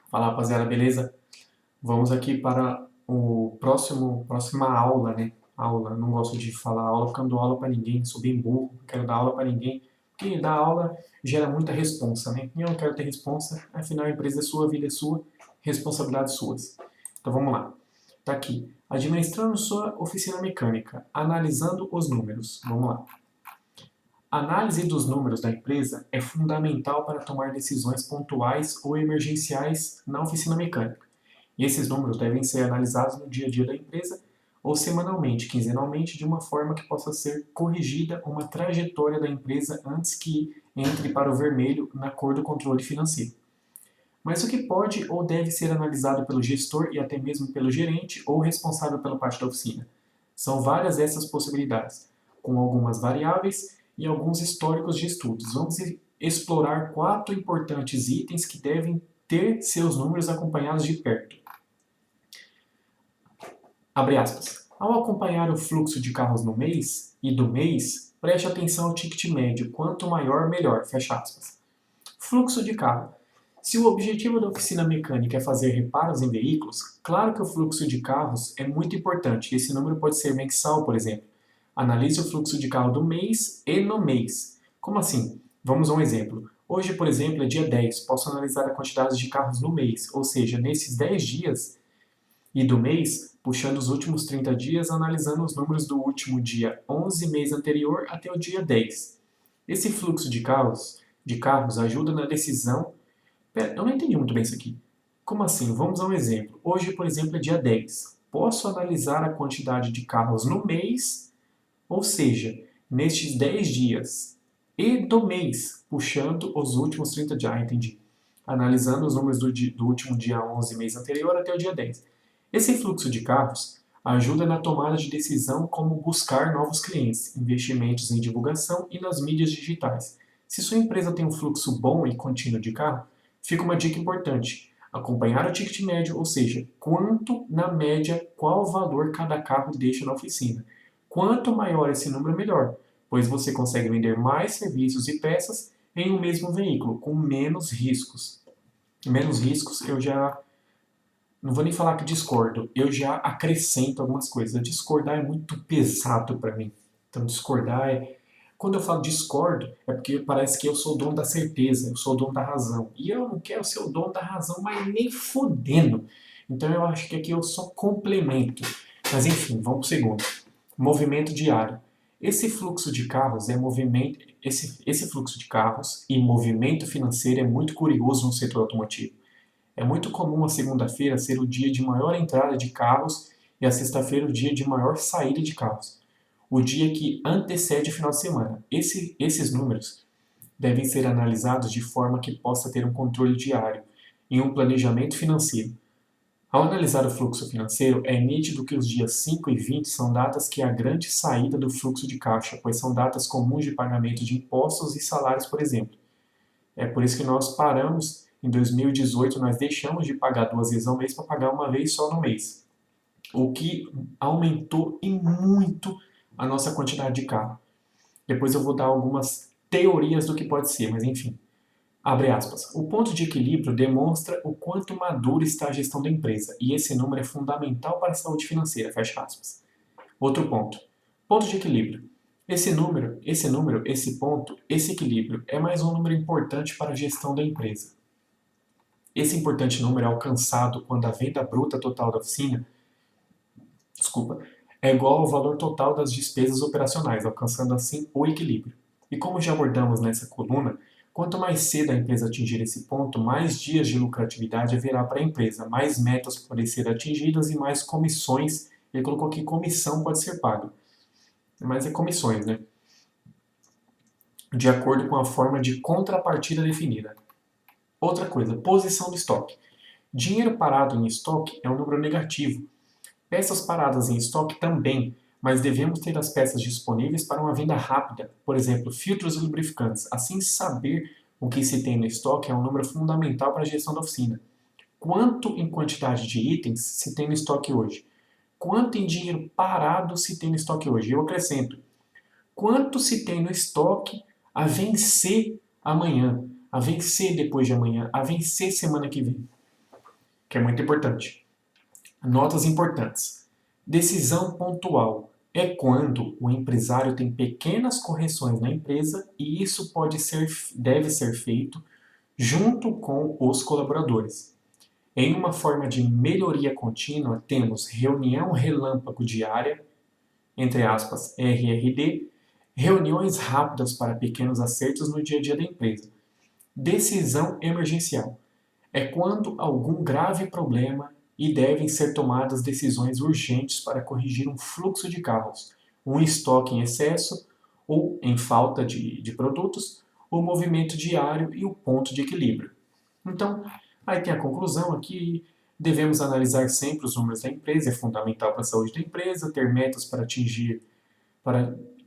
Fala, rapaziada, beleza? Vamos aqui para o próxima aula, né? Aula, não gosto de falar aula porque eu não dou aula para ninguém, sou bem burro, não quero dar aula para ninguém, porque dar aula gera muita responsa, né? E eu não quero ter responsa, afinal a empresa é sua, a vida é sua, responsabilidades suas. Então vamos lá. Tá aqui. Administrando sua oficina mecânica, analisando os números. Vamos lá. A análise dos números da empresa é fundamental para tomar decisões pontuais ou emergenciais na oficina mecânica. E esses números devem ser analisados no dia a dia da empresa ou semanalmente, quinzenalmente, de uma forma que possa ser corrigida uma trajetória da empresa antes que entre para o vermelho na cor do controle financeiro. Mas o que pode ou deve ser analisado pelo gestor e até mesmo pelo gerente ou responsável pela parte da oficina? São várias essas possibilidades, com algumas variáveis e alguns históricos de estudos. Vamos explorar 4 importantes itens que devem ter seus números acompanhados de perto. Abre aspas. Ao acompanhar o fluxo de carros no mês e do mês, preste atenção ao ticket médio, quanto maior, melhor, fecha aspas. Fluxo de carro. Se o objetivo da oficina mecânica é fazer reparos em veículos, claro que o fluxo de carros é muito importante. Esse número pode ser mensal, por exemplo. Analise o fluxo de carro do mês e no mês. Como assim? Vamos a um exemplo. Hoje, por exemplo, é dia 10. Posso analisar a quantidade de carros no mês, ou seja, nesses 10 dias e do mês, puxando os últimos 30 dias, analisando os números do último dia 11 mês anterior até o dia 10. Esse fluxo de carros ajuda na decisão. Pera, eu não entendi muito bem isso aqui. Como assim? Vamos a um exemplo. Hoje, por exemplo, é dia 10. Posso analisar a quantidade de carros no mês, ou seja, nestes 10 dias e do mês, puxando os últimos 30 dias. Ah, entendi. Analisando os números do último dia 11 mês anterior até o dia 10. Esse fluxo de carros ajuda na tomada de decisão como buscar novos clientes, investimentos em divulgação e nas mídias digitais. Se sua empresa tem um fluxo bom e contínuo de carro, fica uma dica importante: acompanhar o ticket médio, ou seja, quanto na média, qual valor cada carro deixa na oficina. Quanto maior esse número, melhor, pois você consegue vender mais serviços e peças em um mesmo veículo, com menos riscos. Menos riscos, eu já não vou nem falar que discordo, eu já acrescento algumas coisas. Discordar é muito pesado para mim. Então, discordar é. Quando eu falo discordo, é porque parece que eu sou o dono da certeza, eu sou o dono da razão. E eu não quero ser o dono da razão, mas nem fodendo. Então, eu acho que aqui eu só complemento. Mas, enfim, vamos para o segundo. Movimento diário. Esse fluxo de carros é movimento. Esse fluxo de carros e movimento financeiro é muito curioso no setor automotivo. É muito comum a segunda-feira ser o dia de maior entrada de carros e a sexta-feira o dia de maior saída de carros. O dia que antecede o final de semana. Esses números devem ser analisados de forma que possa ter um controle diário e um planejamento financeiro. Ao analisar o fluxo financeiro, é nítido que os dias 5 e 20 são datas que há grande saída do fluxo de caixa, pois são datas comuns de pagamento de impostos e salários, por exemplo. É por isso que nós paramos em 2018, nós deixamos de pagar 2 vezes ao mês para pagar uma vez só no mês. O que aumentou e muito a nossa quantidade de carro. Depois eu vou dar algumas teorias do que pode ser, mas enfim. Abre aspas. O ponto de equilíbrio demonstra o quanto madura está a gestão da empresa, e esse número é fundamental para a saúde financeira, fecha aspas. Outro ponto. Ponto de equilíbrio. Esse ponto, esse equilíbrio é mais um número importante para a gestão da empresa. Esse importante número é alcançado quando a venda bruta total da oficina, é igual ao valor total das despesas operacionais, alcançando assim o equilíbrio. E como já abordamos nessa coluna, quanto mais cedo a empresa atingir esse ponto, mais dias de lucratividade haverá para a empresa, mais metas podem ser atingidas e mais comissões. Ele colocou aqui comissão pode ser paga, mas é comissões, né? De acordo com a forma de contrapartida definida. Outra coisa, posição do estoque. Dinheiro parado em estoque é um número negativo. Peças paradas em estoque também, mas devemos ter as peças disponíveis para uma venda rápida. Por exemplo, filtros e lubrificantes. Assim, saber o que se tem no estoque é um número fundamental para a gestão da oficina. Quanto em quantidade de itens se tem no estoque hoje? Quanto em dinheiro parado se tem no estoque hoje? Eu acrescento, quanto se tem no estoque a vencer amanhã, a vencer depois de amanhã, a vencer semana que vem. que é muito importante. Notas importantes. Decisão pontual é quando o empresário tem pequenas correções na empresa e isso deve ser feito junto com os colaboradores. Em uma forma de melhoria contínua, temos reunião relâmpago diária, entre aspas, RRD, reuniões rápidas para pequenos acertos no dia a dia da empresa. Decisão emergencial é quando algum grave problema e devem ser tomadas decisões urgentes para corrigir um fluxo de carros, um estoque em excesso ou em falta de produtos, o movimento diário e o ponto de equilíbrio. Então, aí tem a conclusão aqui, devemos analisar sempre os números da empresa, é fundamental para a saúde da empresa, para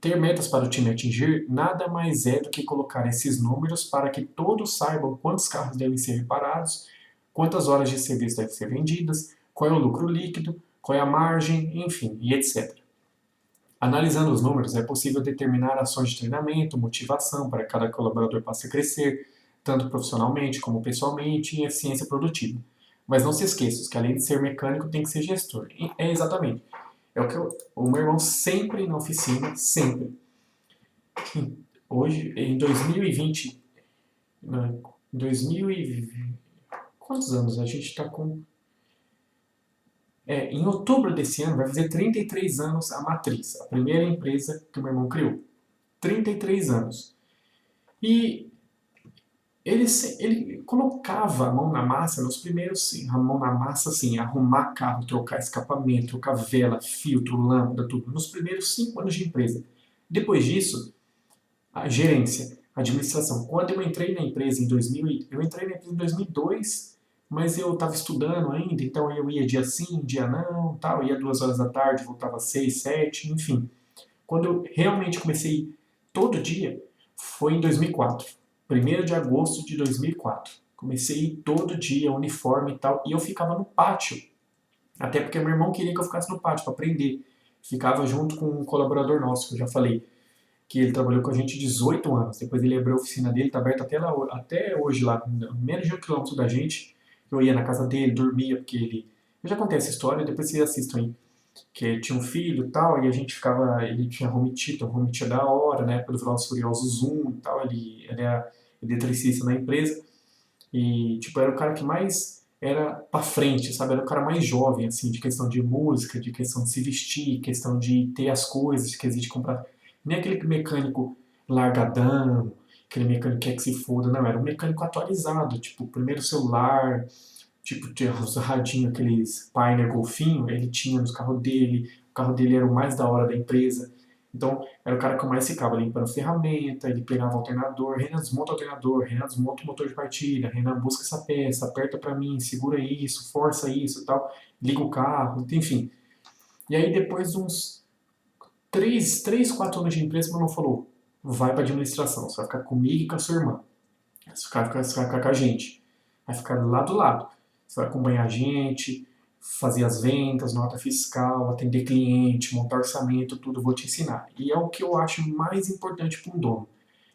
ter metas para o time atingir, nada mais é do que colocar esses números para que todos saibam quantos carros devem ser reparados, quantas horas de serviço devem ser vendidas, qual é o lucro líquido, qual é a margem, enfim, e etc. Analisando os números, é possível determinar ações de treinamento, motivação para que cada colaborador passe a crescer, tanto profissionalmente como pessoalmente, em eficiência produtiva. Mas não se esqueça que além de ser mecânico, tem que ser gestor. E é exatamente. É o que o meu irmão sempre na oficina, sempre. Hoje, em 2020, né, 2020, quantos anos? A gente está com... em outubro desse ano vai fazer 33 anos a Matriz, a primeira empresa que o meu irmão criou. 33 anos. E ele colocava a mão na massa nos primeiros, sim, a mão na massa, assim, arrumar carro, trocar escapamento, trocar vela, filtro, lâmpada, tudo, nos primeiros 5 anos de empresa. Depois disso, a gerência, a administração. Quando eu entrei na empresa em 2000, eu entrei na empresa em 2002, mas eu estava estudando ainda, então eu ia dia sim, dia não, tal, ia 2 horas da tarde, voltava às 6, 7, enfim. Quando eu realmente comecei todo dia, foi em 2004. 1º de agosto de 2004. Comecei todo dia, uniforme e tal, e eu ficava no pátio. Até porque meu irmão queria que eu ficasse no pátio para aprender. Ficava junto com um colaborador nosso, que eu já falei, que ele trabalhou com a gente 18 anos. Depois ele abriu a oficina dele, está aberta até hoje lá, menos de 1 quilômetro da gente. Eu ia na casa dele, dormia, porque ele... Eu já contei essa história, depois vocês assistam aí. Que ele tinha um filho e tal, e a gente ficava... Ele tinha home theater da hora, na época do Velozes e Furiosos 1 e tal, ele era eletricista na empresa, e tipo, era o cara que mais era pra frente, sabe? Era o cara mais jovem, assim, de questão de música, de questão de se vestir, questão de ter as coisas, questão de comprar. Nem aquele mecânico largadão, aquele mecânico que quer que se foda, não, era um mecânico atualizado, tipo, primeiro celular, tipo, tinha os radinhos, aqueles Pioneer Golfinho, ele tinha nos carros dele, o carro dele era o mais da hora da empresa. Então, era o cara que eu mais ficava limpando ferramenta, ele pegava o alternador, Renan desmonta o alternador, Renan desmonta o motor de partida, Renan busca essa peça, aperta pra mim, segura isso, força isso e tal, liga o carro, enfim. E aí, depois de uns 3, 4 anos de empresa, meu irmão falou, vai pra administração, você vai ficar comigo e com a sua irmã. Você vai ficar com a gente. Vai ficar do lado. Você vai acompanhar a gente, fazer as vendas, nota fiscal, atender cliente, montar orçamento, tudo eu vou te ensinar. E é o que eu acho mais importante para um dono.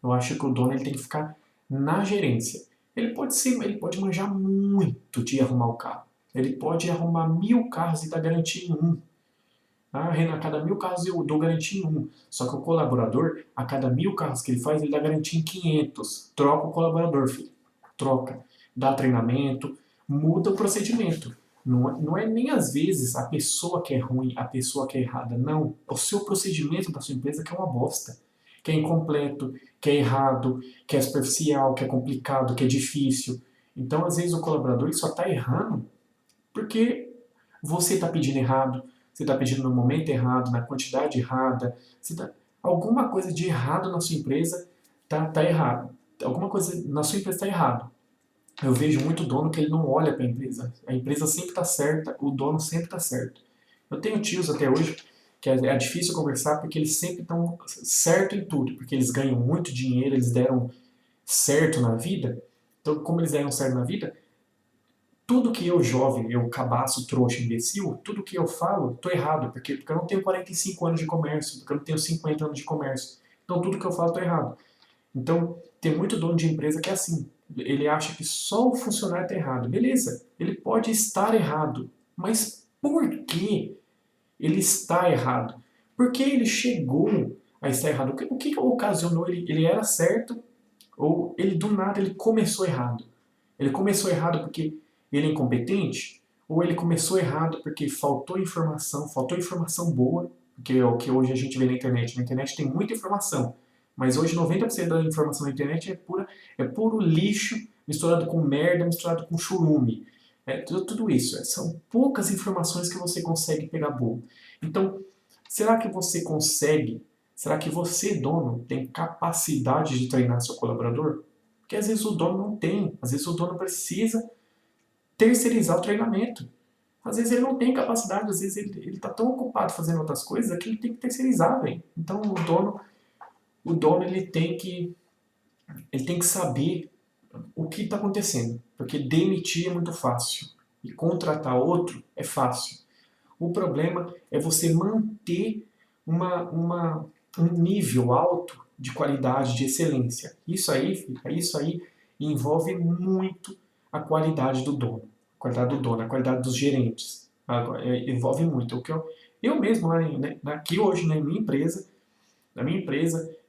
Eu acho que o dono ele tem que ficar na gerência. Ele pode manjar muito de arrumar o carro. Ele pode arrumar 1000 carros e dar garantia em um. Ah, Renan, a cada 1000 carros eu dou garantia em um. Só que o colaborador, a cada 1000 carros que ele faz, ele dá garantia em 500. Troca o colaborador, filho. Troca. Dá treinamento, muda o procedimento. Não é nem às vezes a pessoa que é ruim, a pessoa que é errada. Não. É o seu procedimento da sua empresa que é uma bosta. Que é incompleto, que é errado, que é superficial, que é complicado, que é difícil. Então, às vezes, o colaborador ele só está errando porque você está pedindo errado, você está pedindo no momento errado, na quantidade errada, alguma coisa de errado na sua empresa tá errado. Alguma coisa na sua empresa está errado. Eu vejo muito dono que ele não olha para a empresa. A empresa sempre está certa, o dono sempre está certo. Eu tenho tios até hoje que é difícil conversar porque eles sempre estão certo em tudo, porque eles ganham muito dinheiro, eles deram certo na vida. Então, como eles deram certo na vida, tudo que eu, jovem, eu cabaço, trouxa, imbecil, tudo que eu falo, tô errado. Porque eu não tenho 45 anos de comércio, porque eu não tenho 50 anos de comércio. Então tudo que eu falo tô errado. Então tem muito dono de empresa que é assim. Ele acha que só o funcionário está errado. Beleza, ele pode estar errado, mas por que ele está errado? Por que ele chegou a estar errado? O que ocasionou ele? Ele era certo ou ele do nada ele começou errado? Ele começou errado porque ele é incompetente? Ou ele começou errado porque faltou informação boa, porque é o que hoje a gente vê na internet. Na internet tem muita informação, mas hoje 90% da informação na internet é puro lixo misturado com merda, misturado com churume. Tudo isso. São poucas informações que você consegue pegar boa. Então, será que você consegue? Será que você, dono, tem capacidade de treinar seu colaborador? Porque às vezes o dono não tem, às vezes o dono precisa terceirizar o treinamento. Às vezes ele não tem capacidade, às vezes ele está tão ocupado fazendo outras coisas que ele tem que terceirizar, velho. Então o dono ele tem que saber o que está acontecendo, porque demitir é muito fácil e contratar outro é fácil. O problema é você manter um nível alto de qualidade, de excelência. Isso aí envolve muito a qualidade do dono, a qualidade dos gerentes. Envolve muito. Eu mesmo, aqui hoje na minha empresa,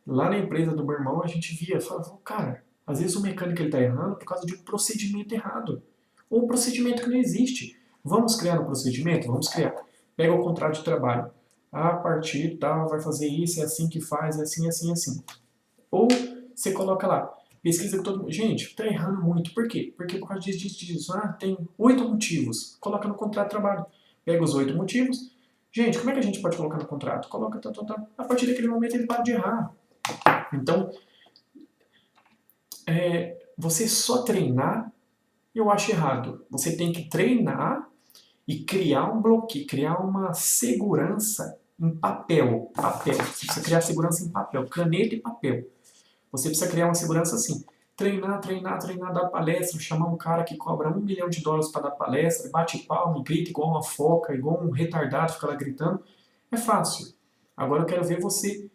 lá na empresa do meu irmão, a gente falava, cara, às vezes o mecânico ele está errando por causa de um procedimento errado. Ou um procedimento que não existe. Vamos criar um procedimento? Vamos criar. Pega o contrato de trabalho. A partir tal, vai fazer isso, é assim que faz, é assim, assim, assim. Ou você coloca lá, pesquisa que todo mundo. Gente, está errando muito. Por quê? Porque por causa disso. Tem 8 motivos. Coloca no contrato de trabalho. Pega os 8 motivos. Gente, como é que a gente pode colocar no contrato? Coloca, tá, tá, tá. A partir daquele momento ele para de errar. Então, você só treinar, eu acho errado. Você tem que treinar e criar um bloqueio, criar uma segurança em papel. Papel. Você precisa criar segurança em papel, caneta e papel. Você precisa criar uma segurança assim. Treinar, treinar, treinar, dar palestra, chamar um cara que cobra $1 milhão para dar palestra, bate palma, grita igual uma foca, igual um retardado, fica lá gritando. É fácil. Agora eu quero ver você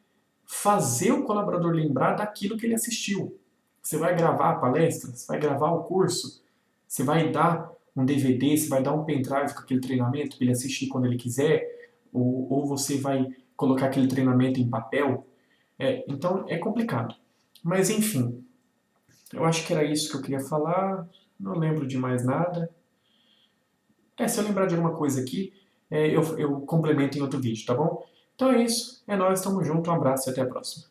fazer o colaborador lembrar daquilo que ele assistiu. Você vai gravar a palestra, você vai gravar o curso, você vai dar um DVD, você vai dar um pendrive com aquele treinamento para ele assistir quando ele quiser, ou você vai colocar aquele treinamento em papel. Então é complicado. Mas enfim, eu acho que era isso que eu queria falar. Não lembro de mais nada. Se eu lembrar de alguma coisa aqui, eu complemento em outro vídeo, tá bom? Então é isso. É nóis, tamo junto, um abraço e até a próxima.